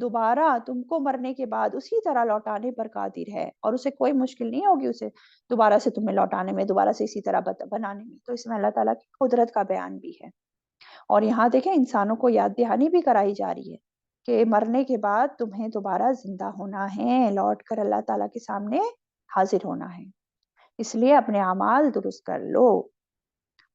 دوبارہ تم کو مرنے کے بعد اسی طرح لوٹانے پر قادر ہے، اور اسے کوئی مشکل نہیں ہوگی اسے دوبارہ سے تمہیں لوٹانے میں، دوبارہ سے اسی طرح بنانے میں۔ تو اس میں اللہ تعالیٰ کی قدرت کا بیان بھی ہے۔ اور یہاں دیکھیں انسانوں کو یاد دہانی بھی کرائی جا رہی ہے کہ مرنے کے بعد تمہیں دوبارہ زندہ ہونا ہے، لوٹ کر اللہ تعالیٰ کے سامنے حاضر ہونا ہے، اس لیے اپنے اعمال درست کر لو۔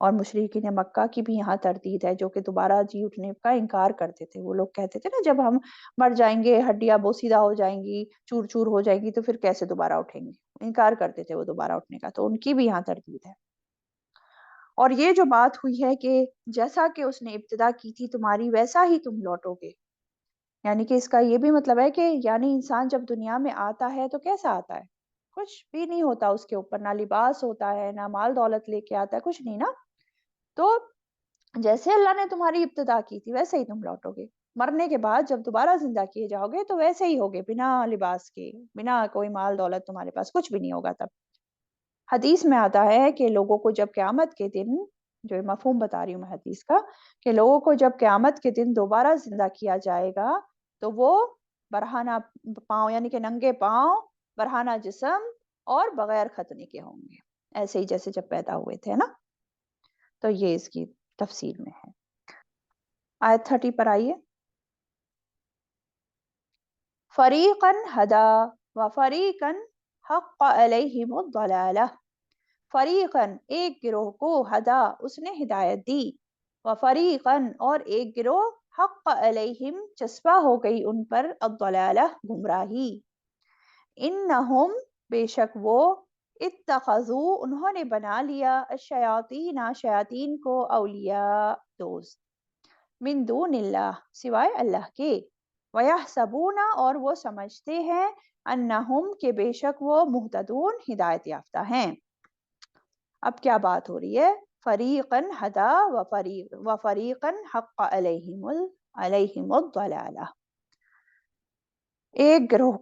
اور مشرکین مکہ کی بھی یہاں تردید ہے، جو کہ دوبارہ جی اٹھنے کا انکار کرتے تھے۔ وہ لوگ کہتے تھے نا جب ہم مر جائیں گے، ہڈیاں بوسیدہ ہو جائیں گی، چور چور ہو جائیں گی، تو پھر کیسے دوبارہ اٹھیں گے؟ انکار کرتے تھے وہ دوبارہ اٹھنے کا، تو ان کی بھی یہاں تردید ہے۔ اور یہ جو بات ہوئی ہے کہ جیسا کہ اس نے ابتدا کی تھی تمہاری ویسا ہی تم لوٹو گے، یعنی کہ اس کا یہ بھی مطلب ہے کہ یعنی انسان جب دنیا میں آتا ہے تو کیسا آتا ہے؟ کچھ بھی نہیں ہوتا اس کے اوپر، نہ لباس ہوتا ہے، نہ مال دولت لے کے آتا ہے، کچھ نہیں نا۔ تو جیسے اللہ نے تمہاری ابتدا کی تھی ویسے ہی تم لوٹو گے، مرنے کے بعد جب دوبارہ زندہ کیے جاؤ گے تو ویسے ہی ہوگے، بنا لباس کے، بنا کوئی مال دولت، تمہارے پاس کچھ بھی نہیں ہوگا تب۔ حدیث میں آتا ہے کہ لوگوں کو جب قیامت کے دن، جو مفہوم بتا رہی ہوں میں حدیث کا، کہ لوگوں کو جب قیامت کے دن دوبارہ زندہ کیا جائے گا تو وہ برہنہ پاؤں، یعنی کہ ننگے پاؤں، برہنہ جسم اور بغیر ختنے کے ہوں گے، ایسے ہی جیسے جب پیدا ہوئے تھے نا۔ تو یہ اس کی تفسیر میں ہے۔ آیت 30 پر آئیے۔ فریقاً ہدا وفریقاً حق علیہم الضلالہ، فریقاً ایک گروہ کو، ہدا اس نے ہدایت دی، وفریقاً اور ایک گروہ، حق علیہم چسپا ہو گئی ان پر، الضلالہ گمراہی، انہم بے شک وہ، اتخذوا انہوں نے بنا لیا، الشیاطین شیاطین کو، اولیاء دوست، من دون اللہ سوائے اللہ کے، وَيَحْسَبُونَ اور وہ سمجھتے ہیں، انہم کہ بے شک وہ، مہتدون ہدایت یافتہ ہیں۔ اب کیا بات ہو رہی ہے؟ فریقاً ہدا وفریقاً حق علیہم الضلالہ، ایک گروہ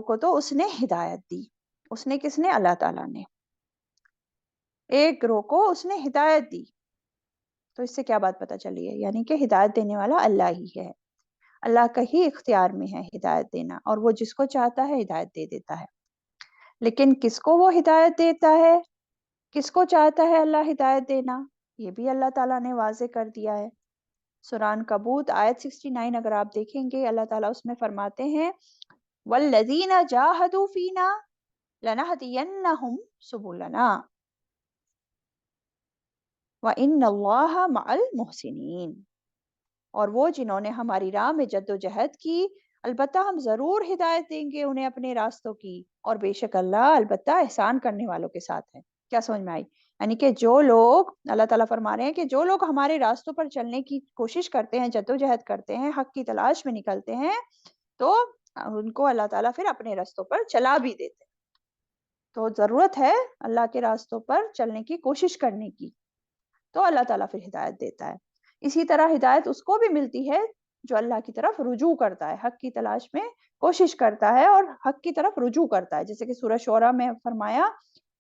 کو تو اس نے ہدایت دی، اس نے کس نے؟ اللہ تعالیٰ نے۔ ایک گروہ کو اس نے ہدایت دی، تو اس سے کیا بات پتہ چلی ہے؟ یعنی کہ ہدایت دینے والا اللہ ہی ہے، اللہ کا ہی اختیار میں ہے ہدایت دینا، اور وہ جس کو چاہتا ہے ہدایت دے دیتا ہے۔ لیکن کس کو وہ ہدایت دیتا ہے، کس کو چاہتا ہے اللہ ہدایت دینا، یہ بھی اللہ تعالیٰ نے واضح کر دیا ہے۔ سورہ عنکبوت آیت 69 اگر آپ دیکھیں گے، اللہ تعالیٰ اس میں فرماتے ہیں وَالَّذِينَ جَاهَدُوا فِينَا لَنَهْدِيَنَّهُمْ سُبُلَنَا وَإِنَّ اللَّهَ مَعَ الْمُحْسِنِينَ، اور وہ جنہوں نے ہماری راہ میں جد و جہد کی، البتہ ہم ضرور ہدایت دیں گے انہیں اپنے راستوں کی، اور بے شک اللہ البتہ احسان کرنے والوں کے ساتھ ہے۔ کیا سمجھ میں آئی؟ یعنی کہ جو لوگ، اللہ تعالیٰ فرما رہے ہیں کہ جو لوگ ہمارے راستوں پر چلنے کی کوشش کرتے ہیں، جد و جہد کرتے ہیں، حق کی تلاش میں نکلتے ہیں، تو ان کو اللہ تعالیٰ پھر اپنے راستوں پر چلا بھی دیتے ہیں۔ تو ضرورت ہے اللہ کے راستوں پر چلنے کی کوشش کرنے کی، تو اللہ تعالیٰ پھر ہدایت دیتا ہے۔ اسی طرح ہدایت اس کو بھی ملتی ہے جو اللہ کی طرف رجوع کرتا ہے، حق کی تلاش میں کوشش کرتا ہے اور حق کی طرف رجوع کرتا ہے، جیسے کہ سورہ شعراء میں فرمایا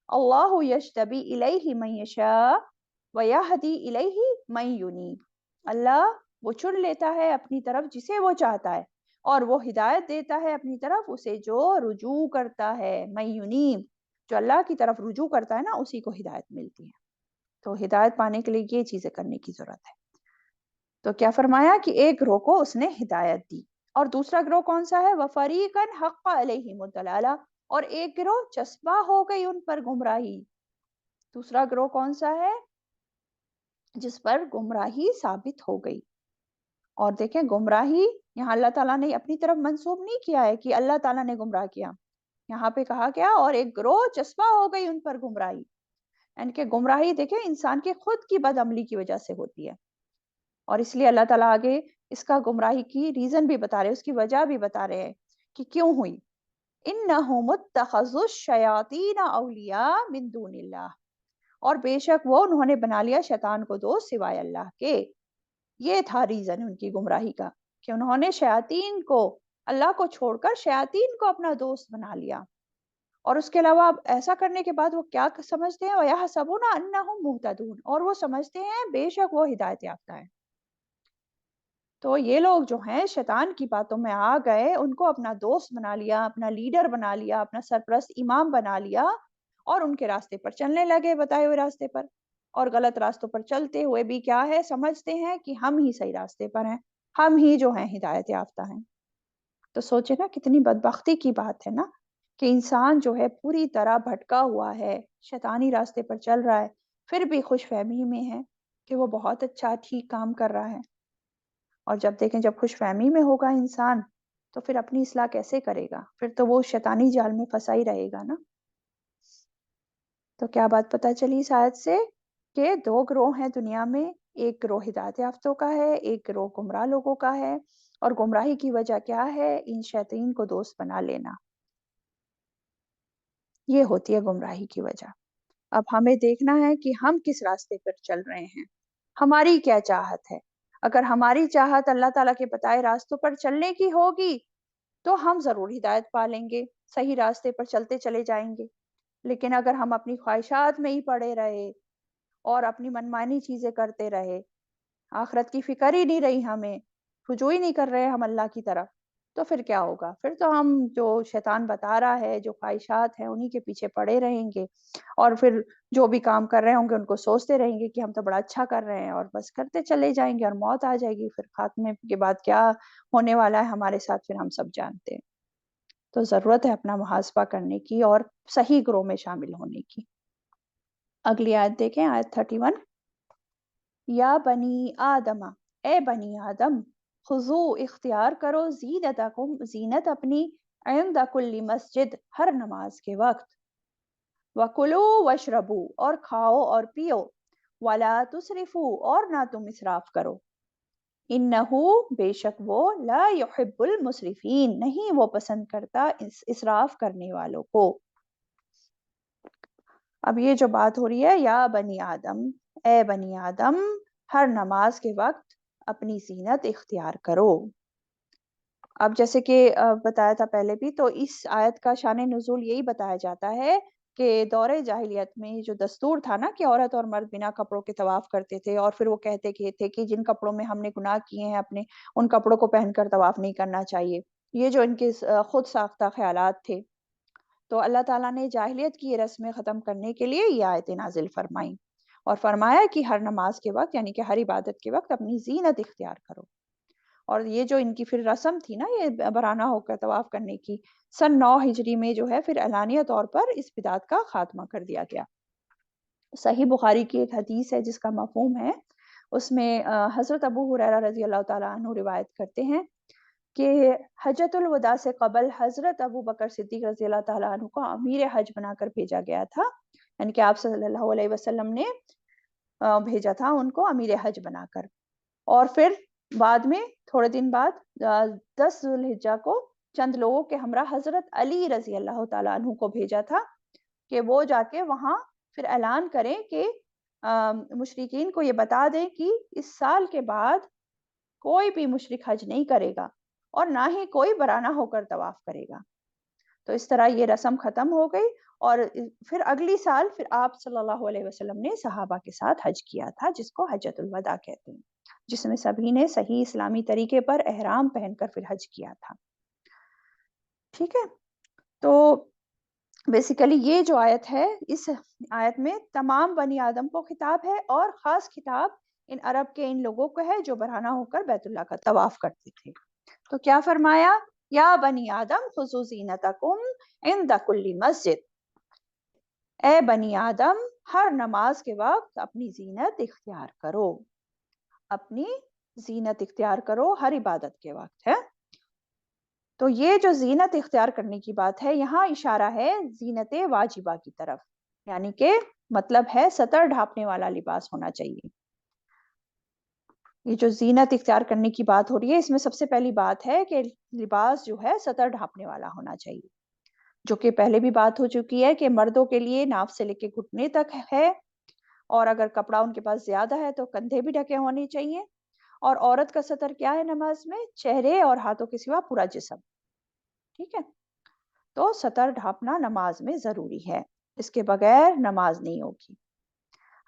اللہ یجتبی الیہ من یشاء ویہدی الیہ من ینیب، اللہ وہ چن لیتا ہے اپنی طرف جسے وہ چاہتا ہے، اور وہ ہدایت دیتا ہے اپنی طرف اسے جو رجوع کرتا ہے، من ینیب، جو اللہ کی طرف رجوع کرتا ہے نا، اسی کو ہدایت ملتی ہے۔ تو ہدایت پانے کے لیے یہ چیزیں کرنے کی ضرورت ہے۔ تو کیا فرمایا کہ ایک گروہ کو اس نے ہدایت دی، اور دوسرا گروہ کون سا ہے؟ وَفَرِيقًا حَقَّ عَلَيْهِمُ الضَّلَالَہ، اور ایک گروہ چسپاں ہو گئی ان پر گمراہی۔ دوسرا گروہ کون سا ہے؟ جس پر گمراہی ثابت ہو گئی۔ اور دیکھیں گمراہی یہاں اللہ تعالیٰ نے اپنی طرف منسوب نہیں کیا ہے کہ اللہ تعالیٰ نے گمراہ کیا، یہاں پہ کہا کیا؟ اور ایک گروہ چسپاں ہو گئی ان پر گمراہی، یعنی کہ گمراہی دیکھیں انسان کے خود کی بد عملی کی وجہ سے ہوتی ہے، اور اس لیے اللہ تعالیٰ آگے اس کا گمراہی کی ریزن بھی بتا رہے، اس کی وجہ بھی بتا رہے ہیں کہ کیوں ہوئی۔ انہم اتخذوا الشیاطین اولیاء من دون اللہ، اور بے شک وہ انہوں نے بنا لیا شیطان کو دوست سوائے اللہ کے۔ یہ تھا ریزن ان کی گمراہی کا، کہ انہوں نے شیاطین کو، اللہ کو چھوڑ کر شیاطین کو اپنا دوست بنا لیا، اور اس کے علاوہ اب ایسا کرنے کے بعد وہ کیا سمجھتے ہیں؟ وَيَحْسَبُونَ أَنَّهُمْ مُهْتَدُونَ، اور وہ سمجھتے ہیں بے شک وہ ہدایت یافتہ ہے۔ تو یہ لوگ جو ہیں شیطان کی باتوں میں آ گئے، ان کو اپنا دوست بنا لیا، اپنا لیڈر بنا لیا، اپنا سرپرست امام بنا لیا، اور ان کے راستے پر چلنے لگے، بتائے ہوئے راستے پر۔ اور غلط راستوں پر چلتے ہوئے بھی کیا ہے، سمجھتے ہیں کہ ہم ہی صحیح راستے پر ہیں، ہم ہی جو ہیں ہدایت یافتہ ہیں۔ تو سوچے نا کتنی بدبختی کی بات ہے نا، کہ انسان جو ہے پوری طرح بھٹکا ہوا ہے، شیطانی راستے پر چل رہا ہے، پھر بھی خوش فہمی میں ہے کہ وہ بہت اچھا ٹھیک کام کر رہا ہے۔ اور جب دیکھیں جب خوش فہمی میں ہوگا انسان تو پھر اپنی اصلاح کیسے کرے گا؟ پھر تو وہ شیطانی جال میں پھنسا ہی رہے گا نا۔ تو کیا بات پتہ چلی اس آیت سے؟ کہ دو گروہ ہیں دنیا میں، ایک گروہ ہدایت یافتوں کا ہے، ایک گروہ گمراہ لوگوں کا ہے، اور گمراہی کی وجہ کیا ہے؟ ان شیاطین کو دوست بنا لینا، یہ ہوتی ہے گمراہی کی وجہ۔ اب ہمیں دیکھنا ہے کہ ہم کس راستے پر چل رہے ہیں، ہماری کیا چاہت ہے۔ اگر ہماری چاہت اللہ تعالیٰ کے بتائے راستوں پر چلنے کی ہوگی تو ہم ضرور ہدایت پا لیں گے، صحیح راستے پر چلتے چلے جائیں گے۔ لیکن اگر ہم اپنی خواہشات میں ہی پڑے رہے اور اپنی منمانی چیزیں کرتے رہے، آخرت کی فکر ہی نہیں رہی ہمیں، رجوع ہی نہیں کر رہے ہم اللہ کی طرف، تو پھر کیا ہوگا؟ پھر تو ہم جو شیطان بتا رہا ہے، جو خواہشات ہیں انہی کے پیچھے پڑے رہیں گے، اور پھر جو بھی کام کر رہے ہوں گے ان کو سوچتے رہیں گے کہ ہم تو بڑا اچھا کر رہے ہیں، اور بس کرتے چلے جائیں گے، اور موت آ جائے گی، پھر خاتمے کے بعد کیا ہونے والا ہے ہمارے ساتھ پھر ہم سب جانتے ہیں۔ تو ضرورت ہے اپنا محاسبہ کرنے کی اور صحیح گروہ میں شامل ہونے کی۔ اگلی آیت دیکھیں، آیت 31۔ یا بنی آدم، اے بنی آدم، خذو اختیار کرو زینتکم، زینت اپنی، عند کل مسجد، ہر نماز کے وقت، وَكُلُوا وَاشْرَبُوا، اور کھاؤ اور پیو، وَلَا تُسْرِفُوا، اور نہ تم اسراف کرو، اِنَّهُ، بے شک وہ، لا يحب المسرفین، نہیں وہ پسند کرتا اسراف کرنے والوں کو۔ اب یہ جو بات ہو رہی ہے، یا بنی آدم، اے بنی آدم، ہر نماز کے وقت اپنی زینت اختیار کرو۔ اب جیسے کہ بتایا تھا پہلے بھی، تو اس آیت کا شان نزول یہی بتایا جاتا ہے کہ دور جاہلیت میں جو دستور تھا نا کہ عورت اور مرد بنا کپڑوں کے طواف کرتے تھے، اور پھر وہ کہتے تھے کہ جن کپڑوں میں ہم نے گناہ کیے ہیں اپنے، ان کپڑوں کو پہن کر طواف نہیں کرنا چاہیے۔ یہ جو ان کے خود ساختہ خیالات تھے، تو اللہ تعالیٰ نے جاہلیت کی یہ رسمیں ختم کرنے کے لیے یہ آیتیں نازل فرمائیں، اور فرمایا کہ ہر نماز کے وقت، یعنی کہ ہر عبادت کے وقت اپنی زینت اختیار کرو۔ اور یہ جو ان کی پھر رسم تھی نا، یہ برہنہ ہو کر طواف کرنے کی، سن 9 ہجری میں جو ہے پھر اعلانیہ طور پر اس بدعت کا خاتمہ کر دیا گیا۔ صحیح بخاری کی ایک حدیث ہے جس کا مفہوم ہے، اس میں حضرت ابو ہریرہ رضی اللہ تعالیٰ عنہ روایت کرتے ہیں کہ حجۃ الوداع سے قبل حضرت ابو بکر صدیق رضی اللہ تعالیٰ عنہ کو امیر حج بنا کر بھیجا گیا تھا، یعنی کہ آپ صلی اللہ علیہ وسلم نے بھیجا تھا ان کو امیر حج بنا کر۔ اور پھر بعد میں تھوڑے دن بعد 10 ذوالحجہ کو چند لوگوں کے ہمراہ حضرت علی رضی اللہ تعالیٰ عنہ کو بھیجا تھا کہ وہ جا کے وہاں پھر اعلان کریں کہ مشرکین کو یہ بتا دیں کہ اس سال کے بعد کوئی بھی مشرک حج نہیں کرے گا، اور نہ ہی کوئی برہنہ ہو کر طواف کرے گا۔ تو اس طرح یہ رسم ختم ہو گئی، اور پھر اگلی سال پھر آپ صلی اللہ علیہ وسلم نے صحابہ کے ساتھ حج کیا تھا، جس کو حجۃ الوداع کہتے ہیں، جس میں سبھی نے صحیح اسلامی طریقے پر احرام پہن کر پھر حج کیا تھا۔ ٹھیک ہے، تو بیسیکلی یہ جو آیت ہے، اس آیت میں تمام بنی آدم کو خطاب ہے، اور خاص خطاب ان عرب کے ان لوگوں کو ہے جو برہنہ ہو کر بیت اللہ کا طواف کرتے تھے۔ تو کیا فرمایا؟ یا بنی آدم خذوا زینتکم عند کل مسجد، اے بنی آدم، ہر نماز کے وقت اپنی زینت اختیار کرو، اپنی زینت اختیار کرو ہر عبادت کے وقت ہے۔ تو یہ جو زینت اختیار کرنے کی بات ہے، یہاں اشارہ ہے زینت واجبہ کی طرف، یعنی کہ مطلب ہے سطر ڈھانپنے والا لباس ہونا چاہیے۔ یہ جو زینت اختیار کرنے کی بات ہو رہی ہے، اس میں سب سے پہلی بات ہے کہ لباس جو ہے سطر ڈھانپنے والا ہونا چاہیے، جو کہ پہلے بھی بات ہو چکی ہے کہ مردوں کے لیے ناف سے لے کے گھٹنے تک ہے، اور اگر کپڑا ان کے پاس زیادہ ہے تو کندھے بھی ڈھکے ہونے چاہیے، اور عورت کا سطر کیا ہے نماز میں؟ چہرے اور ہاتھوں کے سوا پورا جسم۔ ٹھیک ہے، تو سطر ڈھانپنا نماز میں ضروری ہے، اس کے بغیر نماز نہیں ہوگی۔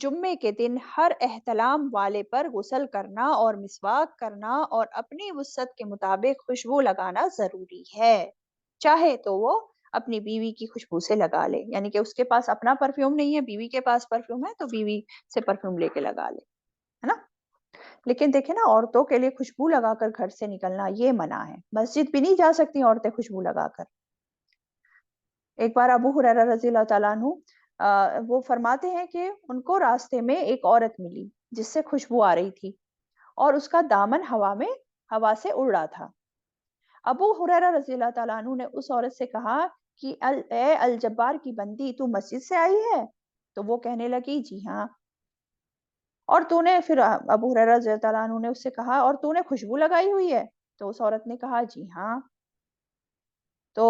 جمعے کے دن ہر احتلام والے پر غسل کرنا اور مسواک کرنا اور اپنی وسعت کے مطابق خوشبو لگانا ضروری ہے. چاہے تو وہ اپنی بیوی کی خوشبو سے لگا لے، یعنی کہ اس کے پاس اپنا پرفیوم نہیں ہے، بیوی کے پاس پرفیوم ہے تو بیوی سے پرفیوم لے کے لگا لے، ہے نا. لیکن دیکھیں نا، عورتوں کے لیے خوشبو لگا کر گھر سے نکلنا یہ منع ہے. مسجد بھی نہیں جا سکتی عورتیں خوشبو لگا کر. ایک بار ابو ہریرہ رضی اللہ تعالیٰ عنہ وہ فرماتے ہیں کہ ان کو راستے میں ایک عورت ملی جس سے خوشبو آ رہی تھی اور اس کا دامن ہوا سے اڑ رہا تھا. ابو ہریرہ رضی اللہ تعالیٰ عنہ نے اس عورت سے کہا کہ اے الجبار کی بندی، تو مسجد سے آئی ہے؟ تو وہ کہنے لگی جی ہاں. اور تو نے پھر ابو ہریرہ رضی اللہ تعالیٰ عنہ نے اس سے کہا اور تو نے خوشبو لگائی ہوئی ہے؟ تو اس عورت نے کہا جی ہاں. تو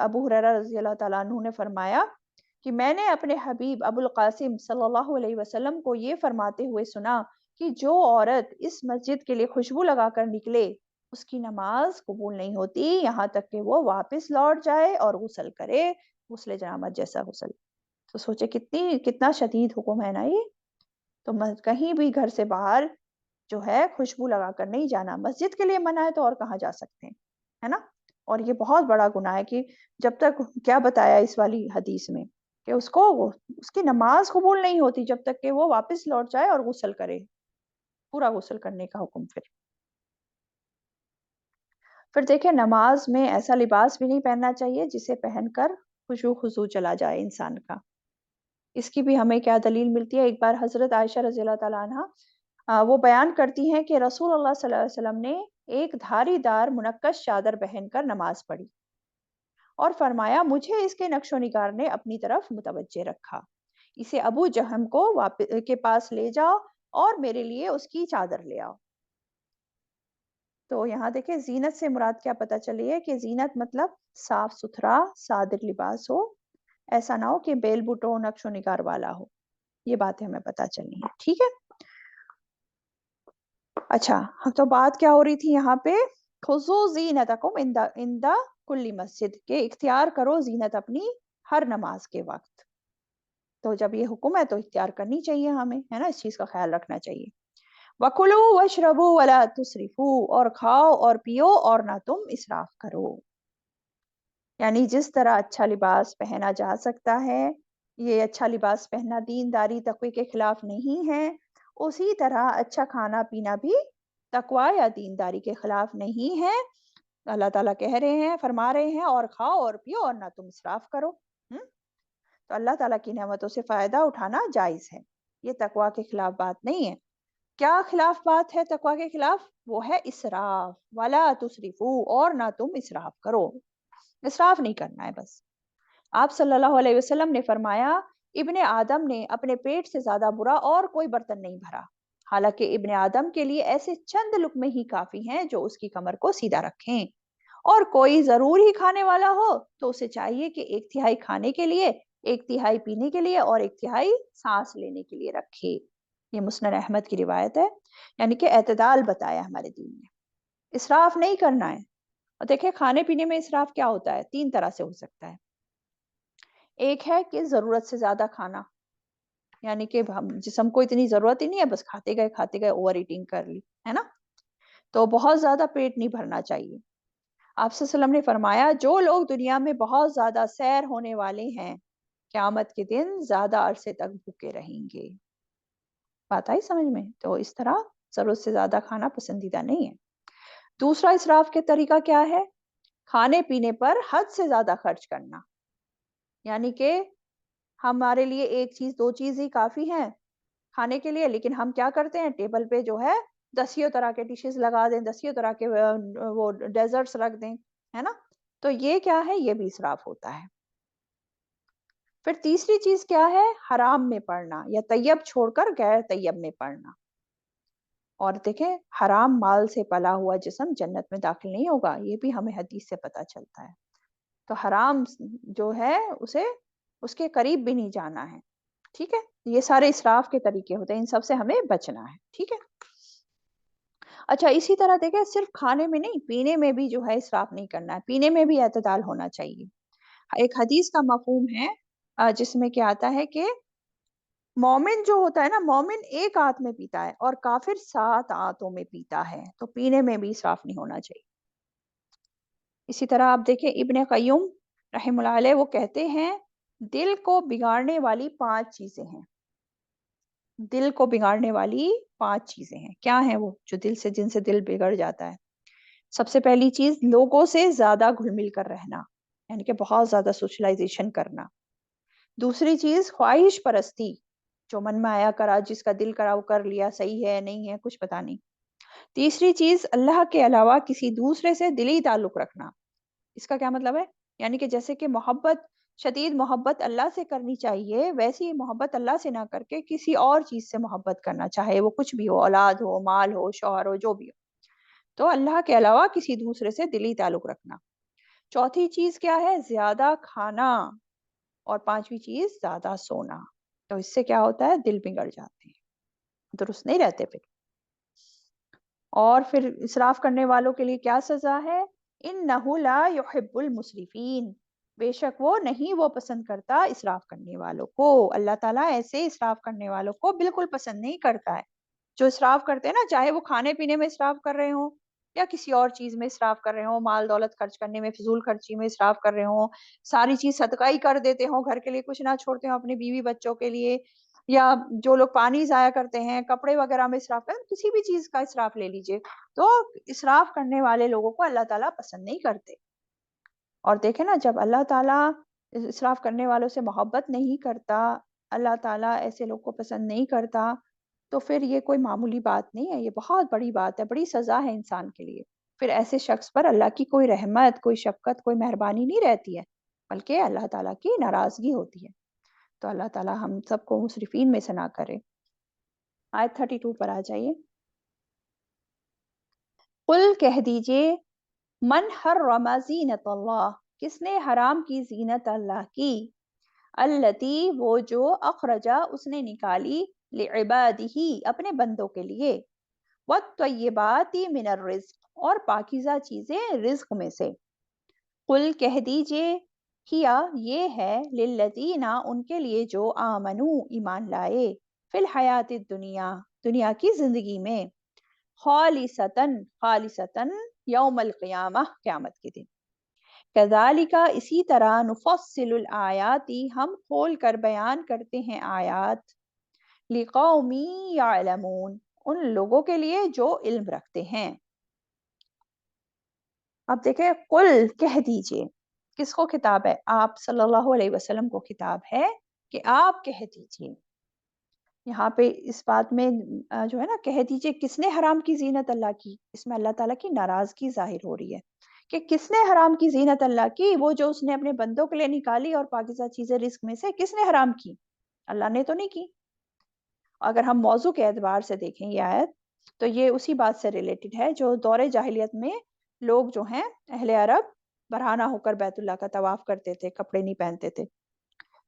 ابو ہریرہ رضی اللہ تعالیٰ عنہ نے فرمایا کہ میں نے اپنے حبیب ابو القاسم صلی اللہ علیہ وسلم کو یہ فرماتے ہوئے سنا کہ جو عورت اس مسجد کے لیے خوشبو لگا کر نکلے اس کی نماز قبول نہیں ہوتی یہاں تک کہ وہ واپس لوٹ جائے اور غسل کرے، غسل جنابت جیسا غسل. تو سوچے کتنا شدید حکم ہے نا یہ. تو کہیں بھی گھر سے باہر جو ہے خوشبو لگا کر نہیں جانا. مسجد کے لیے منع ہے تو اور کہاں جا سکتے ہیں، ہے نا. اور یہ بہت بڑا گناہ ہے کہ جب تک کیا بتایا اس والی حدیث میں کہ اس کی نماز قبول نہیں ہوتی جب تک کہ وہ واپس لوٹ جائے اور غسل کرے، پورا غسل کرنے کا حکم. پھر دیکھیں نماز میں ایسا لباس بھی نہیں پہننا چاہیے جسے پہن کر خشوع خضوع چلا جائے انسان کا. اس کی بھی ہمیں کیا دلیل ملتی ہے؟ ایک بار حضرت عائشہ رضی اللہ تعالیٰ عنہ وہ بیان کرتی ہیں کہ رسول اللہ صلی اللہ علیہ وسلم نے ایک دھاری دار منقش چادر پہن کر نماز پڑھی اور فرمایا مجھے اس کے نقش و نگار نے اپنی طرف متوجہ رکھا، اسے ابو جہم کے پاس لے جاؤ اور میرے لیے اس کی چادر لے آؤ. تو یہاں دیکھیں زینت سے مراد کیا پتہ چلی ہے کہ زینت مطلب صاف ستھرا صادر لباس ہو، ایسا نہ ہو کہ بیل بوٹو نقش و نگار والا ہو. یہ باتیں ہمیں پتہ چلنی ہے. ٹھیک ہے. اچھا تو بات کیا ہو رہی تھی یہاں پہ؟ خذوا زینتکم عند کل مسجد، کے اختیار کرو زینت اپنی ہر نماز کے وقت. تو جب یہ حکم ہے تو اختیار کرنی چاہیے ہمیں، ہے نا، اس چیز کا خیال رکھنا چاہیے. وَكُلُوا وَاشْرَبُوا وَلَا تُسْرِفُوا، اور کھاؤ اور پیو اور نہ تم اسراف کرو. یعنی جس طرح اچھا لباس پہنا جا سکتا ہے، یہ اچھا لباس پہننا دینداری تقوی کے خلاف نہیں ہے، اسی طرح اچھا کھانا پینا بھی تقوی یا دینداری کے خلاف نہیں ہے. اللہ تعالیٰ کہہ رہے ہیں، فرما رہے ہیں اور کھاؤ اور پیو اور نہ تم اسراف کرو. تو اللہ تعالیٰ کی نعمتوں سے فائدہ اٹھانا جائز ہے، یہ تقوی کے خلاف بات نہیں ہے. کیا خلاف بات ہے تقوی کے خلاف؟ وہ ہے اسراف. وَلَا تُسْرِفُوا، اور نہ تم اسراف کرو. اسراف نہیں کرنا ہے بس. آپ صلی اللہ علیہ وسلم نے فرمایا ابن آدم نے اپنے پیٹ سے زیادہ برا اور کوئی برتن نہیں بھرا، حالانکہ ابن آدم کے لیے ایسے چند لقمے ہی کافی ہیں جو اس کی کمر کو سیدھا رکھیں، اور کوئی ضرور ہی کھانے والا ہو تو اسے چاہیے کہ 1/3 کھانے کے لیے، 1/3 پینے کے لیے اور 1/3 سانس لینے کے لیے رکھے. یہ مسند احمد کی روایت ہے. یعنی کہ اعتدال بتایا ہمارے دین نے، اسراف نہیں کرنا ہے. اور دیکھیں کھانے پینے میں اسراف کیا ہوتا ہے؟ 3 طرح سے ہو سکتا ہے. ایک ہے کہ ضرورت سے زیادہ کھانا، یعنی کہ جسم کو اتنی ضرورت ہی نہیں ہے، بس کھاتے گئے اوور ایٹنگ کر لی، ہے نا. تو بہت زیادہ پیٹ نہیں بھرنا چاہیے. آپ صلی اللہ علیہ وسلم نے فرمایا جو لوگ دنیا میں بہت زیادہ سیر ہونے والے ہیں قیامت کے دن زیادہ عرصے تک بھوکے رہیں گے. بات آئی سمجھ میں؟ تو اس طرح ضرورت سے زیادہ کھانا پسندیدہ نہیں ہے. دوسرا اسراف کے طریقہ کیا ہے؟ کھانے پینے پر حد سے زیادہ خرچ کرنا، یعنی کہ ہمارے لیے 1 چیز 2 چیز ہی کافی ہیں کھانے کے لیے، لیکن ہم کیا کرتے ہیں ٹیبل پہ جو ہے 10 طرح کے ڈشز لگا دیں، 10 طرح کے وہ ڈیزرٹس رکھ دیں، ہے نا. تو یہ کیا ہے؟ یہ بھی اسراف ہوتا ہے. پھر تیسری چیز کیا ہے؟ حرام میں پڑنا یا طیب چھوڑ کر غیر طیب میں پڑنا. اور دیکھیں حرام مال سے پلا ہوا جسم جنت میں داخل نہیں ہوگا، یہ بھی ہمیں حدیث سے پتہ چلتا ہے. تو حرام جو ہے اس کے قریب بھی نہیں جانا ہے. ٹھیک ہے. یہ سارے اسراف کے طریقے ہوتے ہیں، ان سب سے ہمیں بچنا ہے. ٹھیک ہے. اچھا اسی طرح دیکھیں صرف کھانے میں نہیں، پینے میں بھی جو ہے اسراف نہیں کرنا ہے، پینے میں بھی اعتدال ہونا چاہیے. ایک حدیث کا مفہوم ہے جس میں کیا آتا ہے کہ مومن جو ہوتا ہے نا، مومن ایک آنت میں پیتا ہے اور کافر 7 آنتوں میں پیتا ہے، تو پینے میں بھی اسراف نہیں ہونا چاہیے۔ اسی طرح آپ دیکھیں ابن قیوم رحم اللہ علیہ، وہ کہتے ہیں دل کو بگاڑنے والی 5 چیزیں ہیں۔ دل کو بگاڑنے والی 5 چیزیں ہیں، کیا ہیں وہ جو جن سے دل بگڑ جاتا ہے؟ سب سے پہلی چیز لوگوں سے زیادہ گھل مل کر رہنا، یعنی کہ بہت زیادہ سوشلائزیشن کرنا۔ دوسری چیز خواہش پرستی، جو من میں آیا کرا، جس کا دل کرا وہ کر لیا، صحیح ہے نہیں ہے کچھ پتا نہیں۔ تیسری چیز اللہ کے علاوہ کسی دوسرے سے دلی تعلق رکھنا۔ اس کا کیا مطلب ہے؟ یعنی کہ جیسے کہ محبت، شدید محبت اللہ سے کرنی چاہیے، ویسی محبت اللہ سے نہ کر کے کسی اور چیز سے محبت کرنا، چاہے وہ کچھ بھی ہو، اولاد ہو، مال ہو، شوہر ہو، جو بھی ہو۔ تو اللہ کے علاوہ کسی دوسرے سے دلی تعلق رکھنا۔ چوتھی چیز کیا ہے؟ زیادہ کھانا۔ اور پانچویں چیز زیادہ سونا۔ تو اس سے کیا ہوتا ہے؟ دل بگڑ جاتے ہیں، درست نہیں رہتے پھر۔ اور پھر اسراف کرنے والوں کے لیے کیا سزا ہے؟ انہ لا یحب المسرفین، بے شک وہ نہیں، وہ پسند کرتا اسراف کرنے والوں کو۔ اللہ تعالیٰ ایسے اسراف کرنے والوں کو بالکل پسند نہیں کرتا ہے۔ جو اسراف کرتے ہیں نا، چاہے وہ کھانے پینے میں اسراف کر رہے ہوں یا کسی اور چیز میں اسراف کر رہے ہوں، مال دولت خرچ کرنے میں، فضول خرچی میں اسراف کر رہے ہوں، ساری چیز صدقہ ہی کر دیتے ہوں، گھر کے لیے کچھ نہ چھوڑتے ہوں، اپنے بیوی بچوں کے لیے، یا جو لوگ پانی ضائع کرتے ہیں، کپڑے وغیرہ میں اسراف کرتے ہیں، کسی بھی چیز کا اسراف لے لیجئے، تو اسراف کرنے والے لوگوں کو اللہ تعالیٰ پسند نہیں کرتے۔ اور دیکھیں نا، جب اللہ تعالیٰ اسراف کرنے والوں سے محبت نہیں کرتا، اللہ تعالیٰ ایسے لوگ کو پسند نہیں کرتا، تو پھر یہ کوئی معمولی بات نہیں ہے، یہ بہت بڑی بات ہے، بڑی سزا ہے انسان کے لیے۔ پھر ایسے شخص پر اللہ کی کوئی رحمت، کوئی شفقت، کوئی مہربانی نہیں رہتی ہے، بلکہ اللہ تعالیٰ کی ناراضگی ہوتی ہے۔ تو اللہ تعالیٰ ہم سب کو مسرفین میں سے نہ کرے۔ آیت 32 پر آ جائیے۔ قل کہہ دیجئے، من حرم زینت اللہ، کس نے حرام کی زینت اللہ کی، التی وہ جو اخرجا اس نے نکالی، لعبادہ اپنے بندوں کے لیے، والطیبات من الرزق اور پاکیزہ چیزیں رزق میں سے۔ قل کہہ دیجئے، ہیا یہ ہے، للذین ان کے لیے جو آمنو ایمان لائے، فی الحیات الدنیا دنیا کی زندگی میں، خالصتاً خالصتاً یوم القیامہ قیامت کے دن، کذالک اسی طرح، نفصل الآیات ہم کھول کر بیان کرتے ہیں آیات، لقوم یعلمون ان لوگوں کے لیے جو علم رکھتے ہیں۔ اب دیکھیں، قل کہہ دیجئے، کس کو خطاب ہے؟ آپ صلی اللہ علیہ وسلم کو خطاب ہے کہ آپ کہہ دیجئے۔ یہاں پہ اس بات میں جو ہے نا، کہہ دیجئے کس نے حرام کی زینت اللہ کی، اس میں اللہ تعالیٰ کی ناراضگی ظاہر ہو رہی ہے کہ کس نے حرام کی زینت اللہ کی، وہ جو اس نے اپنے بندوں کے لیے نکالی اور پاکیزہ چیزیں رزق میں سے، کس نے حرام کی؟ اللہ نے تو نہیں کی۔ اگر ہم موضوع کے اعتبار سے دیکھیں یہ آیت، تو یہ اسی بات سے ریلیٹڈ ہے جو دور جاہلیت میں لوگ جو ہیں اہل عرب برہنہ ہو کر بیت اللہ کا طواف کرتے تھے، کپڑے نہیں پہنتے تھے۔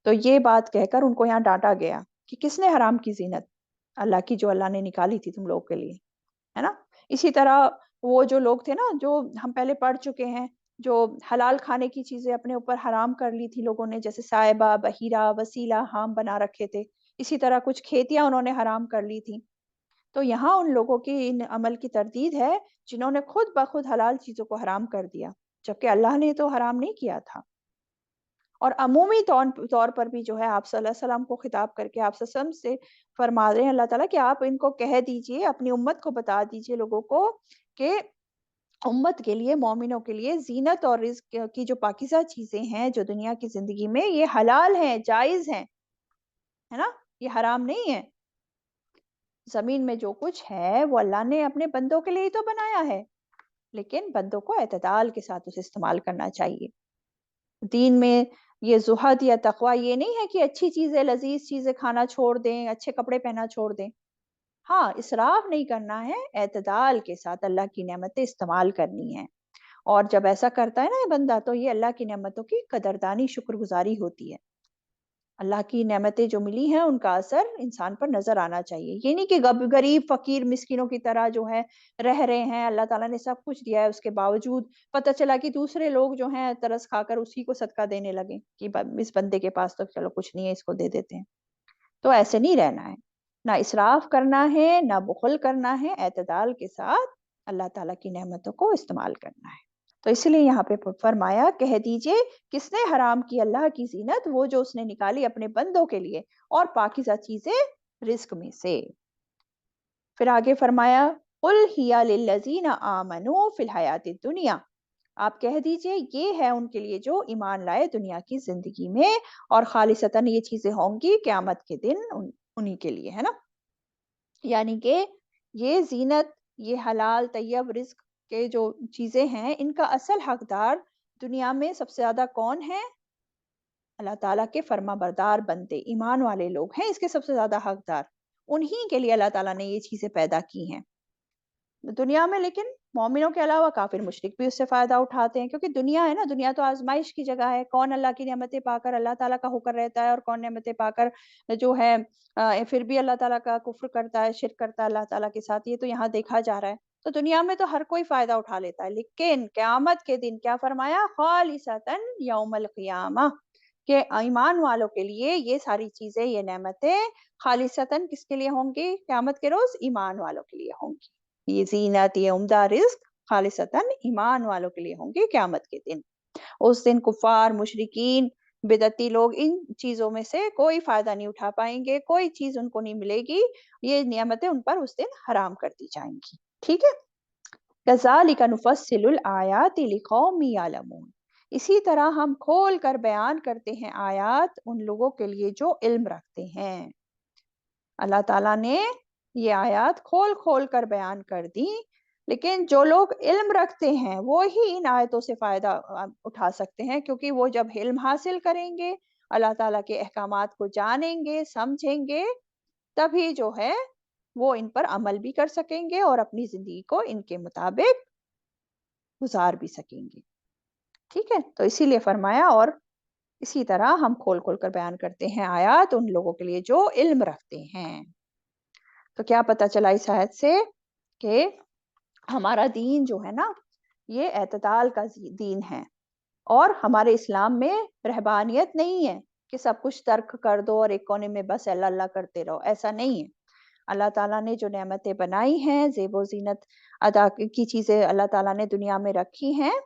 تو یہ بات کہہ کر ان کو یہاں ڈانٹا گیا کہ کس نے حرام کی زینت اللہ کی، جو اللہ نے نکالی تھی تم لوگوں کے لیے، ہے نا۔ اسی طرح وہ جو لوگ تھے نا، جو ہم پہلے پڑھ چکے ہیں، جو حلال کھانے کی چیزیں اپنے اوپر حرام کر لی تھی لوگوں نے، جیسے سائبہ، بحیرہ، وسیلہ، ہام بنا رکھے تھے، اسی طرح کچھ کھیتیاں انہوں نے حرام کر لی تھی۔ تو یہاں ان لوگوں کی ان عمل کی تردید ہے جنہوں نے خود بخود حلال چیزوں کو حرام کر دیا، جبکہ اللہ نے تو حرام نہیں کیا تھا۔ اور عمومی طور پر بھی جو ہے آپ صلی اللہ علیہ وسلم کو خطاب کر کے آپ صلی اللہ علیہ وسلم سے فرما رہے ہیں اللہ تعالیٰ کہ آپ ان کو کہہ دیجئے، اپنی امت کو بتا دیجئے لوگوں کو، کہ امت کے لیے، مومنوں کے لیے زینت اور رزق کی جو پاکیزہ چیزیں ہیں جو دنیا کی زندگی میں، یہ حلال ہیں، جائز ہیں، ہے نا، یہ حرام نہیں ہے۔ زمین میں جو کچھ ہے وہ اللہ نے اپنے بندوں کے لیے تو بنایا ہے، لیکن بندوں کو اعتدال کے ساتھ اسے استعمال کرنا چاہیے۔ دین میں یہ زہد یا تقوی یہ نہیں ہے کہ اچھی چیزیں، لذیذ چیزیں کھانا چھوڑ دیں، اچھے کپڑے پہنا چھوڑ دیں۔ ہاں، اسراف نہیں کرنا ہے، اعتدال کے ساتھ اللہ کی نعمتیں استعمال کرنی ہیں۔ اور جب ایسا کرتا ہے نا یہ بندہ، تو یہ اللہ کی نعمتوں کی قدردانی، شکر گزاری ہوتی ہے۔ اللہ کی نعمتیں جو ملی ہیں ان کا اثر انسان پر نظر آنا چاہیے۔ یہ نہیں کہ غریب فقیر مسکینوں کی طرح جو ہے رہ رہے ہیں، اللہ تعالیٰ نے سب کچھ دیا ہے، اس کے باوجود پتہ چلا کہ دوسرے لوگ جو ہیں ترس کھا کر اسی کو صدقہ دینے لگے کہ اس بندے کے پاس تو چلو کچھ نہیں ہے، اس کو دے دیتے ہیں۔ تو ایسے نہیں رہنا ہے، نہ اسراف کرنا ہے، نہ بخل کرنا ہے، اعتدال کے ساتھ اللہ تعالیٰ کی نعمتوں کو استعمال کرنا ہے۔ تو اس لیے یہاں پہ فرمایا کہہ دیجئے کس نے حرام کی اللہ کی زینت، وہ جو اس نے نکالی اپنے بندوں کے لیے، اور پاکیزہ چیزیں رزق میں سے۔ پھر آگے فرمایا قُلْ هِيَ لِلَّذِينَ آمَنُوا فِي الْحَيَاةِ الدُّنْيَا، آپ کہہ دیجئے یہ ہے ان کے لیے جو ایمان لائے دنیا کی زندگی میں، اور خالصتاً یہ چیزیں ہوں گی قیامت کے دن انہی کے لیے، ہے نا۔ یعنی کہ یہ زینت، یہ حلال طیب رزق کے جو چیزیں ہیں، ان کا اصل حقدار دنیا میں سب سے زیادہ کون ہے؟ اللہ تعالیٰ کے فرما بردار بندے، ایمان والے لوگ ہیں اس کے سب سے زیادہ حقدار، انہی کے لیے اللہ تعالیٰ نے یہ چیزیں پیدا کی ہیں دنیا میں۔ لیکن مومنوں کے علاوہ کافر مشرک بھی اس سے فائدہ اٹھاتے ہیں، کیونکہ دنیا ہے نا، دنیا تو آزمائش کی جگہ ہے۔ کون اللہ کی نعمتیں پا کر اللہ تعالیٰ کا حکم رہتا ہے، اور کون نعمتیں پا کر جو ہے پھر بھی اللہ تعالیٰ کا کفر کرتا ہے، شرک کرتا ہے اللہ تعالیٰ کے ساتھ، یہ تو یہاں دیکھا جا رہا ہے۔ تو دنیا میں تو ہر کوئی فائدہ اٹھا لیتا ہے، لیکن قیامت کے دن کیا فرمایا؟ خالصتاً یوم القیامہ، کہ ایمان والوں کے لیے یہ ساری چیزیں، یہ نعمتیں خالصتاً کس کے لیے ہوں گی؟ قیامت کے روز ایمان والوں کے لیے ہوں گی۔ یہ زینت، یہ عمدہ رزق خالصتاً ایمان والوں کے لیے ہوں گے قیامت کے دن۔ اس دن کفار، مشرکین، بدعتی لوگ ان چیزوں میں سے کوئی فائدہ نہیں اٹھا پائیں گے، کوئی چیز ان کو نہیں ملے گی، یہ نعمتیں ان پر اس دن حرام کر دی جائیں گی۔ ٹھیک ہے؟ کذالک نفصل الآیات لقوم یعلمون، اسی طرح ہم کھول کر بیان کرتے ہیں آیات ان لوگوں کے لیے جو علم رکھتے ہیں۔ اللہ تعالیٰ نے یہ آیات کھول کھول کر بیان کر دی، لیکن جو لوگ علم رکھتے ہیں وہی ان آیتوں سے فائدہ اٹھا سکتے ہیں، کیونکہ وہ جب علم حاصل کریں گے، اللہ تعالیٰ کے احکامات کو جانیں گے، سمجھیں گے، تبھی جو ہے وہ ان پر عمل بھی کر سکیں گے اور اپنی زندگی کو ان کے مطابق گزار بھی سکیں گے۔ ٹھیک ہے؟ تو اسی لیے فرمایا اور اسی طرح ہم کھول کھول کر بیان کرتے ہیں آیات ان لوگوں کے لیے جو علم رکھتے ہیں۔ تو کیا پتہ چلا اس آیت سے کہ ہمارا دین جو ہے نا، یہ اعتدال کا دین ہے، اور ہمارے اسلام میں رہبانیت نہیں ہے کہ سب کچھ ترک کر دو اور ایک کونے میں بس اللہ اللہ کرتے رہو، ایسا نہیں ہے۔ اللہ تعالیٰ نے جو نعمتیں بنائی ہیں، زیب و زینت ادا کی چیزیں اللہ تعالیٰ نے دنیا میں رکھی ہیں،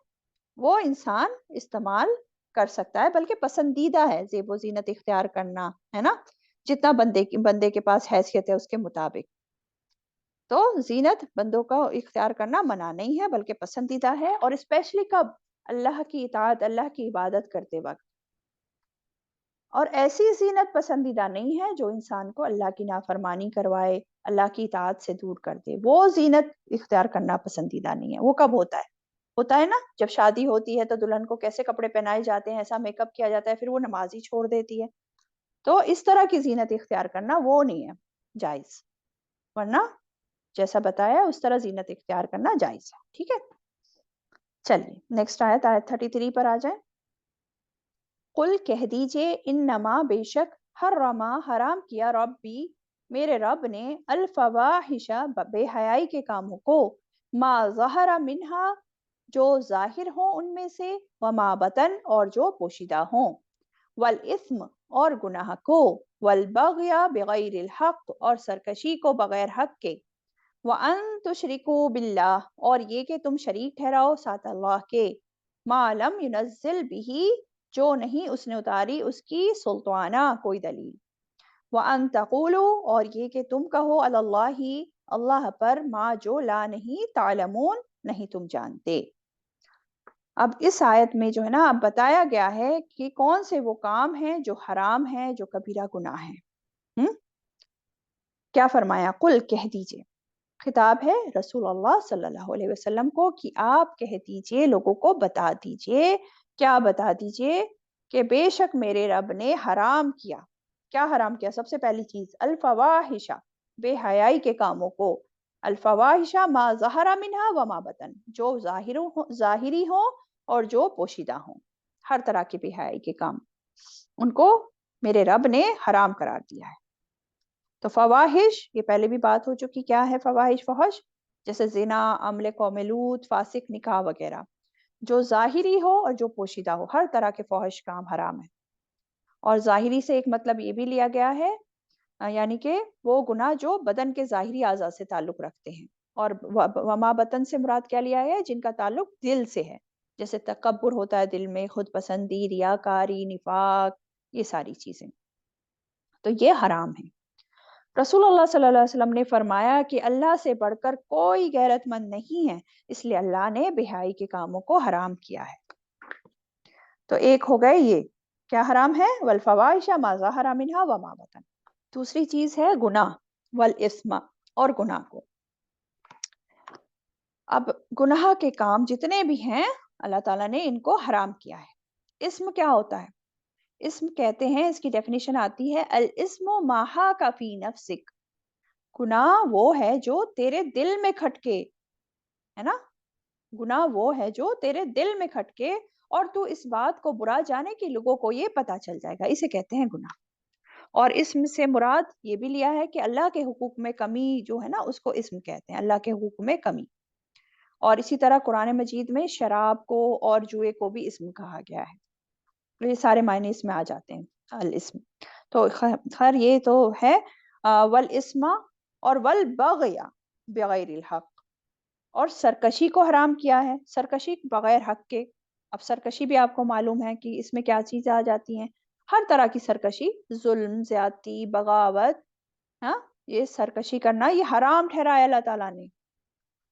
وہ انسان استعمال کر سکتا ہے، بلکہ پسندیدہ ہے زیب و زینت اختیار کرنا، ہے نا، جتنا بندے کے پاس حیثیت ہے اس کے مطابق۔ تو زینت بندوں کا اختیار کرنا منع نہیں ہے، بلکہ پسندیدہ ہے، اور اسپیشلی کب؟ اللہ کی اطاعت، اللہ کی عبادت کرتے وقت۔ اور ایسی زینت پسندیدہ نہیں ہے جو انسان کو اللہ کی نافرمانی کروائے، اللہ کی اطاعت سے دور کر دے، وہ زینت اختیار کرنا پسندیدہ نہیں ہے۔ وہ کب ہوتا ہے؟ ہوتا ہے نا جب شادی ہوتی ہے تو دلہن کو کیسے کپڑے پہنائے جاتے ہیں، ایسا میک اپ کیا جاتا ہے، پھر وہ نماز ہی چھوڑ دیتی ہے۔ تو اس طرح کی زینت اختیار کرنا وہ نہیں ہے جائز، ورنہ جیسا بتایا اس طرح زینت اختیار کرنا جائز ہے۔ ٹھیک ہے؟ چلیے نیکسٹ آیت 33 پر آ جائیں۔ قل کہہ دیجئے انما بے شک حرما حرام کیا ربی میرے رب نے الفواحش بے حیائی کے کاموں کو، ما ظہر منہا جو ظاہر ہوں ان میں سے، وما بطن اور جو پوشیدہ ہوں، والاثم اور گناہ کو، والبغی بغیر الحق اور سرکشی کو بغیر حق کے، وَأَن تُشْرِكُوا بِاللَّهِ اور یہ کہ تم شریک ٹھہراؤ ساتھ اللہ کے، مَا لَمْ يُنَزِّلْ بِهِ جو نہیں اس نے اتاری اس کی سلطانہ کوئی دلیل، وَأَن تَقُولُوا اور یہ کہ تم کہو عَلَى اللَّهِ اللہ پر، ما جو لا نہیں، تعلمون نہیں تم جانتے۔ اب اس آیت میں جو ہے نا اب بتایا گیا ہے کہ کون سے وہ کام ہیں جو حرام ہیں، جو کبیرہ گناہ ہیں۔ کیا فرمایا؟ قل کہہ دیجئے، خطاب ہے رسول اللہ صلی اللہ علیہ وسلم کو کہ آپ کہہ دیجئے، لوگوں کو بتا دیجئے۔ کیا بتا دیجئے؟ کہ بے شک میرے رب نے حرام کیا۔ کیا حرام کیا؟ سب سے پہلی چیز الفواحش بے حیائی کے کاموں کو، الفواحش ما ظہر منہا وما بطن جو ظاہری ہوں اور جو پوشیدہ ہوں، ہر طرح کے بے حیائی کے کام ان کو میرے رب نے حرام قرار دیا ہے۔ تو فواحش یہ پہلے بھی بات ہو چکی، کیا ہے فواحش؟ فحش جیسے زنا، عمل قوم لوط، فاسق نکاح وغیرہ، جو ظاہری ہو اور جو پوشیدہ ہو، ہر طرح کے فحش کام حرام ہے۔ اور ظاہری سے ایک مطلب یہ بھی لیا گیا ہے یعنی کہ وہ گناہ جو بدن کے ظاہری اعضاء سے تعلق رکھتے ہیں، اور وما بطن سے مراد کیا لیا ہے؟ جن کا تعلق دل سے ہے، جیسے تکبر ہوتا ہے دل میں، خود پسندی، ریاکاری، نفاق، یہ ساری چیزیں، تو یہ حرام ہے۔ رسول اللہ صلی اللہ علیہ وسلم نے فرمایا کہ اللہ سے بڑھ کر کوئی غیرت مند نہیں ہے، اس لیے اللہ نے بے حیائی کے کاموں کو حرام کیا ہے۔ تو ایک ہو گئے یہ کیا حرام ہے؟ والفواحش ما ظہر منها وما بطن۔ دوسری چیز ہے گناہ، والاسم، اور گناہ کو۔ اب گناہ کے کام جتنے بھی ہیں اللہ تعالیٰ نے ان کو حرام کیا ہے۔ اسم کیا ہوتا ہے؟ اسم کہتے ہیں، اس کی ڈیفینیشن آتی ہے الاسم ما حاک فی نفسک۔ گناہ وہ ہے جو تیرے دل میں کھٹکے، ہے نا؟ گناہ وہ ہے جو تیرے دل میں کھٹکے اور تو اس بات کو برا جانے کہ لوگوں کو یہ پتا چل جائے گا، اسے کہتے ہیں گناہ۔ اور اسم سے مراد یہ بھی لیا ہے کہ اللہ کے حقوق میں کمی جو ہے نا، اس کو اسم کہتے ہیں، اللہ کے حقوق میں کمی۔ اور اسی طرح قرآن مجید میں شراب کو اور جوئے کو بھی اسم کہا گیا ہے، یہ سارے معنی اس میں آ جاتے ہیں الاسم۔ تو خیر یہ تو ہے والاسم، اور والبغی بغیر الحق، اور سرکشی کو حرام کیا ہے، سرکشی بغیر حق کے۔ اب سرکشی بھی آپ کو معلوم ہے کہ اس میں کیا چیزیں آ جاتی ہیں، ہر طرح کی سرکشی، ظلم، زیادتی، بغاوت، ہاں، یہ سرکشی کرنا یہ حرام ٹھہرایا اللہ تعالیٰ نے۔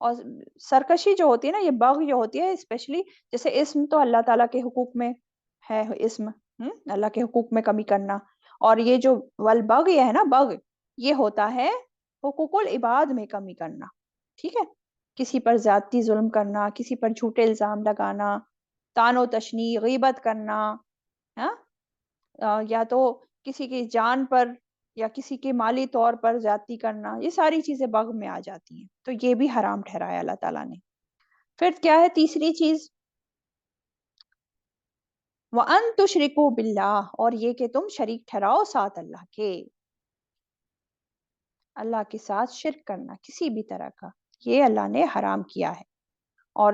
اور سرکشی جو ہوتی ہے نا، یہ بغی جو ہوتی ہے اسپیشلی، جیسے اسم تو اللہ تعالیٰ کے حقوق میں ہے، اسم اللہ کے حقوق میں کمی کرنا، اور یہ جو والبغی ہے نا، بغ، یہ ہوتا ہے حقوق العباد میں کمی کرنا، ٹھیک ہے؟ کسی پر زیادتی، ظلم کرنا، کسی پر جھوٹے الزام لگانا، طعن و تشنیع، غیبت کرنا، ہاں، یا تو کسی کی جان پر یا کسی کے مالی طور پر زیادتی کرنا، یہ ساری چیزیں بغ میں آ جاتی ہیں، تو یہ بھی حرام ٹھہرایا اللہ تعالیٰ نے۔ پھر کیا ہے تیسری چیز؟ وَأَن تُشْرِكُوا بِاللَّهِ، اور یہ کہ تم شریک ٹھہراؤ ساتھ اللہ کے، اللہ کے ساتھ شرک کرنا کسی بھی طرح کا، یہ اللہ نے حرام کیا ہے۔ اور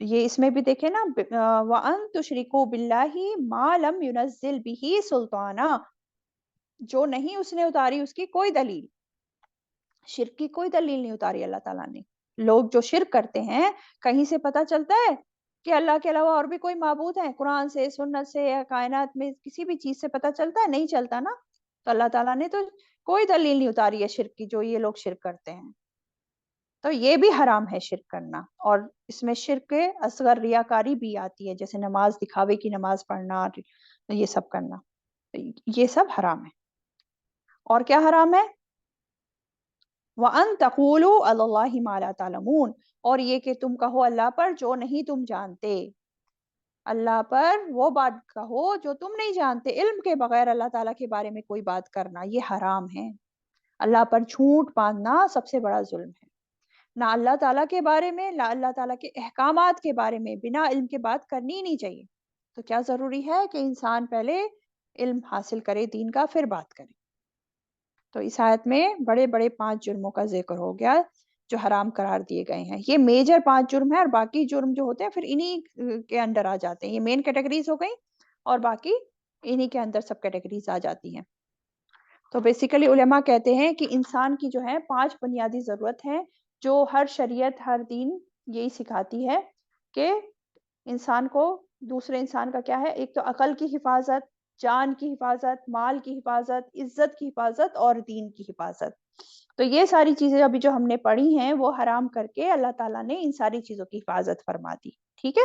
یہ اس میں بھی دیکھیں نا، وَأَن تُشْرِكُوا بِاللَّهِ مَا لَمْ يُنَزِّلْ بِهِ سُلْطَانًا، جو نہیں اس نے اتاری اس کی کوئی دلیل، شرک کی کوئی دلیل نہیں اتاری اللہ تعالیٰ نے۔ لوگ جو شرک کرتے ہیں، کہیں سے پتہ چلتا ہے کہ اللہ کے علاوہ اور بھی کوئی معبود ہے؟ قرآن سے، سنت سے، یا کائنات میں کسی بھی چیز سے پتہ چلتا ہے؟ نہیں چلتا نا۔ تو اللہ تعالیٰ نے تو کوئی دلیل نہیں اتاری ہے شرک کی، جو یہ لوگ شرک کرتے ہیں، تو یہ بھی حرام ہے شرک کرنا۔ اور اس میں شرک اصغر ریاکاری بھی آتی ہے، جیسے نماز دکھاوے کی نماز پڑھنا، یہ سب کرنا، یہ سب حرام ہے۔ اور کیا حرام ہے؟ وَأَن تَقُولُوا عَلَى اللَّهِ مَا لَا تَعْلَمُونَ، اور یہ کہ تم کہو اللہ پر جو نہیں تم جانتے، اللہ پر وہ بات کہو جو تم نہیں جانتے، علم کے بغیر اللہ تعالیٰ کے بارے میں کوئی بات کرنا یہ حرام ہے۔ اللہ پر جھوٹ باندھنا سب سے بڑا ظلم ہے۔ نہ اللہ تعالیٰ کے بارے میں، نہ اللہ تعالیٰ کے احکامات کے بارے میں بنا علم کے بات کرنی ہی نہیں چاہیے۔ تو کیا ضروری ہے کہ انسان پہلے علم حاصل کرے دین کا، پھر بات کرے۔ تو اس آیت میں بڑے بڑے 5 جرموں کا ذکر ہو گیا جو حرام قرار دیے گئے ہیں۔ یہ میجر 5 جرم ہیں، اور باقی جرم جو ہوتے ہیں پھر انہی کے اندر آ جاتے ہیں۔ یہ مین کیٹیگریز ہو گئی، اور باقی انہی کے اندر سب کیٹیگریز آ جاتی ہیں۔ تو بیسیکلی علماء کہتے ہیں کہ انسان کی جو ہے 5 بنیادی ضرورت ہیں، جو ہر شریعت، ہر دین یہی سکھاتی ہے کہ انسان کو دوسرے انسان کا کیا ہے، ایک تو عقل کی حفاظت، جان کی حفاظت، مال کی حفاظت، عزت کی حفاظت، اور دین کی حفاظت۔ تو یہ ساری چیزیں ابھی جو ہم نے پڑھی ہیں وہ حرام کر کے اللہ تعالیٰ نے ان ساری چیزوں کی حفاظت فرما دی، ٹھیک ہے؟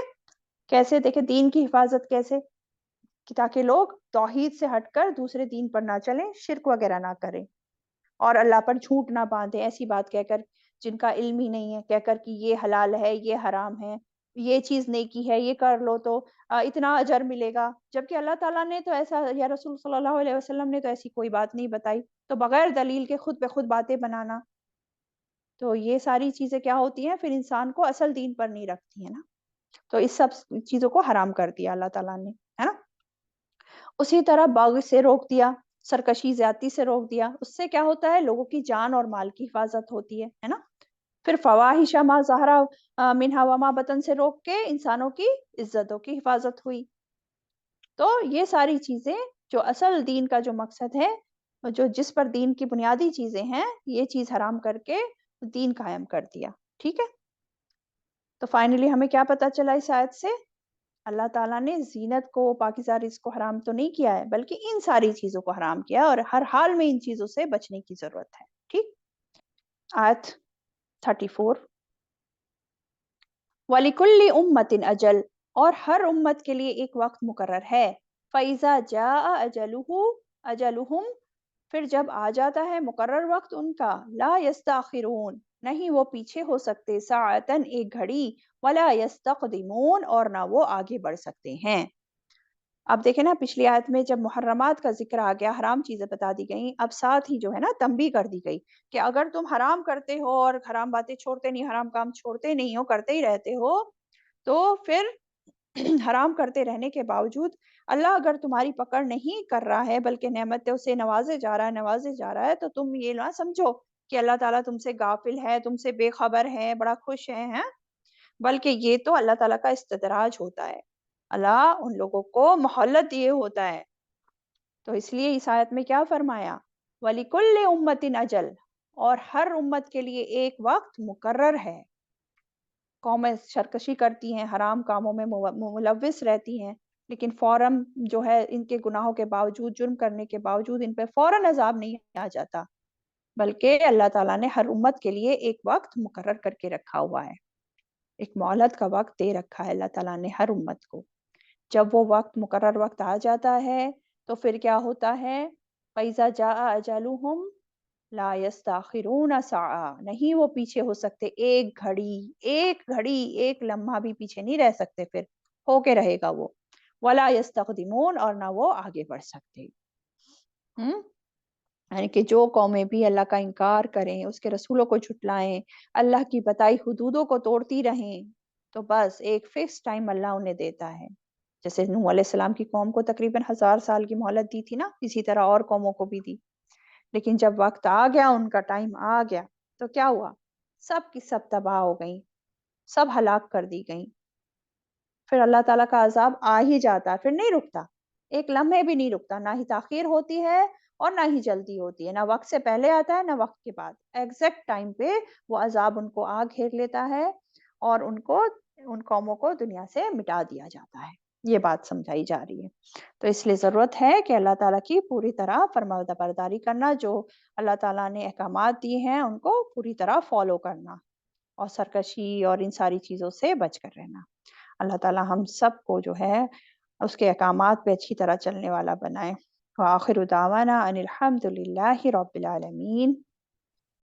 کیسے؟ دیکھیں دین کی حفاظت کیسے، کہ تاکہ لوگ توحید سے ہٹ کر دوسرے دین پر نہ چلیں، شرک وغیرہ نہ کریں، اور اللہ پر جھوٹ نہ باندھیں ایسی بات کہہ کر جن کا علم ہی نہیں ہے، کہہ کر کہ یہ حلال ہے، یہ حرام ہے، یہ چیز نیکی ہے، یہ کر لو تو اتنا اجر ملے گا، جبکہ اللہ تعالیٰ نے تو ایسا، یا رسول صلی اللہ علیہ وسلم نے تو ایسی کوئی بات نہیں بتائی۔ تو بغیر دلیل کے خود پہ خود باتیں بنانا، تو یہ ساری چیزیں کیا ہوتی ہیں، پھر انسان کو اصل دین پر نہیں رکھتی ہیں نا۔ تو اس سب چیزوں کو حرام کر دیا اللہ تعالیٰ نے، ہے نا۔ اسی طرح بغی سے روک دیا، سرکشی، زیادتی سے روک دیا، اس سے کیا ہوتا ہے، لوگوں کی جان اور مال کی حفاظت ہوتی ہے نا۔ پھر فواحش ما ظہر منہا وما بطن سے روک کے انسانوں کی عزتوں کی حفاظت ہوئی۔ تو یہ ساری چیزیں جو اصل دین کا جو مقصد ہے اور جس پر دین کی بنیادی چیزیں ہیں یہ چیز حرام کر کے دین قائم کر دیا. ٹھیک ہے. تو فائنلی ہمیں کیا پتہ چلا اس آیت سے؟ اللہ تعالیٰ نے زینت کو، پاکیزہ رزق کو حرام تو نہیں کیا ہے، بلکہ ان ساری چیزوں کو حرام کیا، اور ہر حال میں ان چیزوں سے بچنے کی ضرورت ہے. ٹھیک. آیت 34 وَلِكُلِّ أُمَّةٍ أَجَلٌ، اور ہر امت کے لیے ایک وقت مقرر ہے. فَإِذَا جَاءَ أَجَلُهُمْ، پھر جب آ جاتا ہے مقرر وقت ان کا، لا يستاخرون، نہیں وہ پیچھے ہو سکتے، ساعتن ایک گھڑی، ولا يستقدمون، اور نہ وہ آگے بڑھ سکتے ہیں. اب دیکھیں نا، پچھلی آیت میں جب محرمات کا ذکر آ گیا، حرام چیزیں بتا دی گئیں، اب ساتھ ہی جو ہے نا تنبیہ کر دی گئی کہ اگر تم حرام کرتے ہو اور حرام باتیں چھوڑتے نہیں، حرام کام چھوڑتے نہیں ہو، کرتے ہی رہتے ہو، تو پھر حرام کرتے رہنے کے باوجود اللہ اگر تمہاری پکڑ نہیں کر رہا ہے بلکہ نعمتوں سے نوازے جا رہا ہے، تو تم یہ نہ سمجھو کہ اللہ تعالیٰ تم سے غافل ہے، تم سے بے خبر ہے، بڑا خوش ہے، ہیں؟ بلکہ یہ تو اللہ تعالیٰ کا استدراج ہوتا ہے. اللہ ان لوگوں کو مہلت دیے ہوتا ہے. تو اس لیے اس آیت میں کیا فرمایا؟ وَلِكُلِّ أُمَّةٍ أَجَلٌ، اور ہر امت کے لیے ایک وقت مقرر ہے. قومیں سرکشی کرتی ہیں، حرام کاموں میں ملوث رہتی ہیں، لیکن فوراً جو ہے ان کے گناہوں کے باوجود، جرم کرنے کے باوجود ان پہ فوراً عذاب نہیں آ جاتا، بلکہ اللہ تعالیٰ نے ہر امت کے لیے ایک وقت مقرر کر کے رکھا ہوا ہے. ایک مہلت کا وقت دے رکھا ہے اللہ تعالیٰ نے ہر امت کو. جب وہ وقت مقرر وقت آ جاتا ہے تو پھر کیا ہوتا ہے؟ فَإِذَا جَاءَ أَجَلُهُمْ لَا يَسْتَأْخِرُونَ سَاعَةً، نہیں وہ پیچھے ہو سکتے، ایک گھڑی ایک لمحہ بھی پیچھے نہیں رہ سکتے، پھر ہو کے رہے گا وہ. وَلَا يَسْتَقْدِمُونَ، اور نہ وہ آگے بڑھ سکتے. یعنی کہ جو قومیں بھی اللہ کا انکار کریں، اس کے رسولوں کو جھٹلائیں، اللہ کی بتائی حدودوں کو توڑتی رہیں، تو بس ایک فکس ٹائم اللہ انہیں دیتا ہے. جیسے نوح علیہ السلام کی قوم کو تقریباً 1000 سال کی مہلت دی تھی نا، اسی طرح اور قوموں کو بھی دی. لیکن جب وقت آ گیا، ان کا ٹائم آ گیا، تو کیا ہوا؟ سب کی سب تباہ ہو گئیں، سب ہلاک کر دی گئیں. پھر اللہ تعالیٰ کا عذاب آ ہی جاتا ہے، پھر نہیں رکتا، ایک لمحے بھی نہیں رکتا، نہ ہی تاخیر ہوتی ہے اور نہ ہی جلدی ہوتی ہے، نہ وقت سے پہلے آتا ہے نہ وقت کے بعد. ایگزیکٹ ٹائم پہ وہ عذاب ان کو آ گھیر لیتا ہے اور ان قوموں کو دنیا سے مٹا دیا جاتا ہے. یہ بات سمجھائی جا رہی ہے. تو اس لیے ضرورت ہے کہ اللہ تعالیٰ کی پوری طرح فرمانبرداری کرنا، جو اللہ تعالیٰ نے احکامات دیے ہیں ان کو پوری طرح فالو کرنا، اور سرکشی اور ان ساری چیزوں سے بچ کر رہنا. اللہ تعالیٰ ہم سب کو جو ہے اس کے احکامات پہ اچھی طرح چلنے والا بنائے. وآخر دعوانا ان الحمد للہ رب العالمین.